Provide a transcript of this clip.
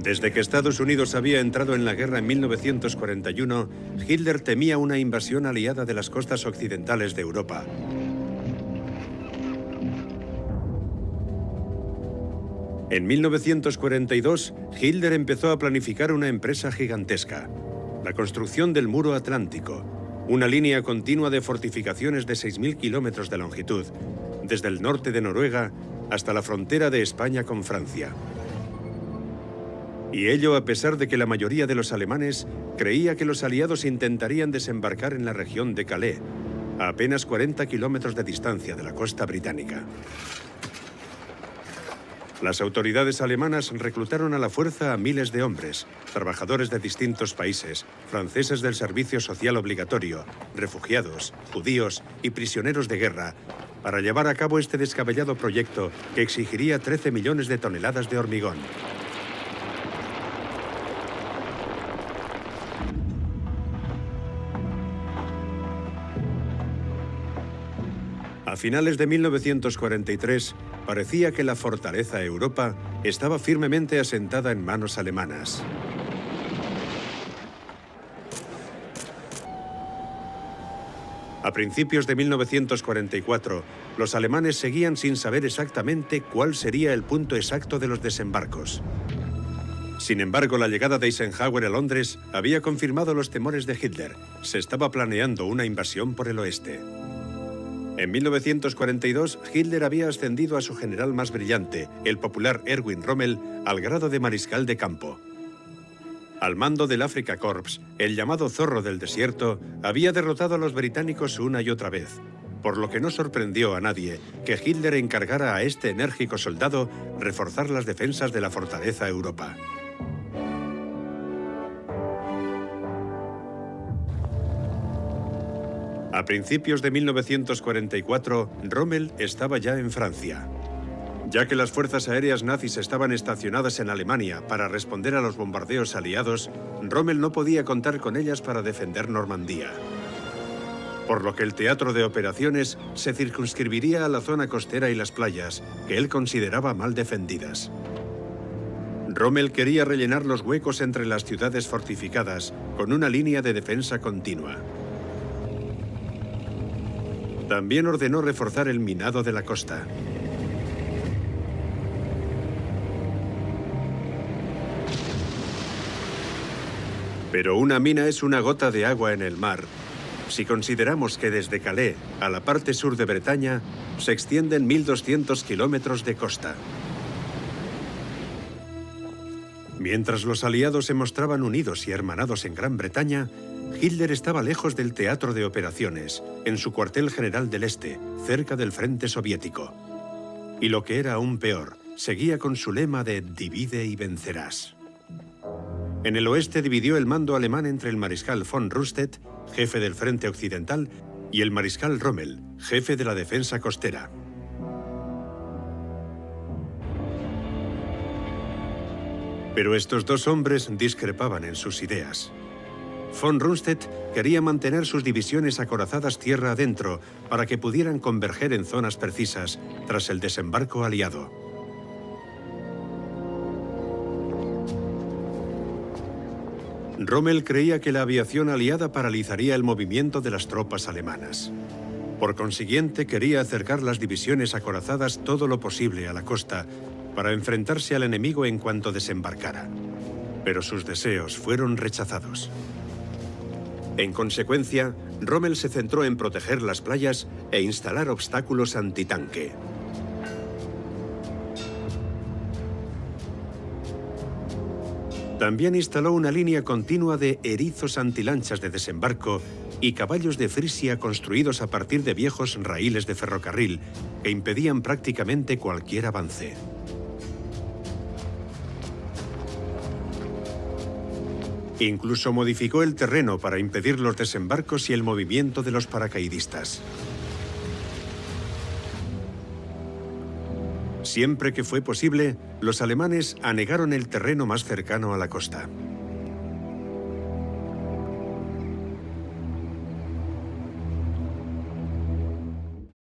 Desde que Estados Unidos había entrado en la guerra en 1941, Hitler temía una invasión aliada de las costas occidentales de Europa. En 1942, Hitler empezó a planificar una empresa gigantesca: la construcción del Muro Atlántico, una línea continua de fortificaciones de 6.000 kilómetros de longitud, desde el norte de Noruega hasta la frontera de España con Francia. Y ello a pesar de que la mayoría de los alemanes creía que los aliados intentarían desembarcar en la región de Calais, a apenas 40 kilómetros de distancia de la costa británica. Las autoridades alemanas reclutaron a la fuerza a miles de hombres, trabajadores de distintos países, franceses del servicio social obligatorio, refugiados, judíos y prisioneros de guerra, para llevar a cabo este descabellado proyecto que exigiría 13 millones de toneladas de hormigón. A finales de 1943, parecía que la fortaleza Europa estaba firmemente asentada en manos alemanas. A principios de 1944, los alemanes seguían sin saber exactamente cuál sería el punto exacto de los desembarcos. Sin embargo, la llegada de Eisenhower a Londres había confirmado los temores de Hitler. Se estaba planeando una invasión por el oeste. En 1942, Hitler había ascendido a su general más brillante, el popular Erwin Rommel, al grado de mariscal de campo. Al mando del Afrika Korps, el llamado Zorro del Desierto había derrotado a los británicos una y otra vez, por lo que no sorprendió a nadie que Hitler encargara a este enérgico soldado reforzar las defensas de la fortaleza Europa. A principios de 1944, Rommel estaba ya en Francia. Ya que las fuerzas aéreas nazis estaban estacionadas en Alemania para responder a los bombardeos aliados, Rommel no podía contar con ellas para defender Normandía. Por lo que el teatro de operaciones se circunscribiría a la zona costera y las playas, que él consideraba mal defendidas. Rommel quería rellenar los huecos entre las ciudades fortificadas con una línea de defensa continua. También ordenó reforzar el minado de la costa. Pero una mina es una gota de agua en el mar, si consideramos que desde Calais a la parte sur de Bretaña se extienden 1.200 kilómetros de costa. Mientras los aliados se mostraban unidos y hermanados en Gran Bretaña, Hitler estaba lejos del teatro de operaciones, en su cuartel general del Este, cerca del frente soviético. Y lo que era aún peor, seguía con su lema de «divide y vencerás». En el oeste dividió el mando alemán entre el mariscal von Rundstedt, jefe del frente occidental, y el mariscal Rommel, jefe de la defensa costera. Pero estos dos hombres discrepaban en sus ideas. Von Rundstedt quería mantener sus divisiones acorazadas tierra adentro para que pudieran converger en zonas precisas tras el desembarco aliado. Rommel creía que la aviación aliada paralizaría el movimiento de las tropas alemanas. Por consiguiente, quería acercar las divisiones acorazadas todo lo posible a la costa para enfrentarse al enemigo en cuanto desembarcara. Pero sus deseos fueron rechazados. En consecuencia, Rommel se centró en proteger las playas e instalar obstáculos antitanque. También instaló una línea continua de erizos antilanchas de desembarco y caballos de Frisia construidos a partir de viejos raíles de ferrocarril que impedían prácticamente cualquier avance. Incluso modificó el terreno para impedir los desembarcos y el movimiento de los paracaidistas. Siempre que fue posible, los alemanes anegaron el terreno más cercano a la costa.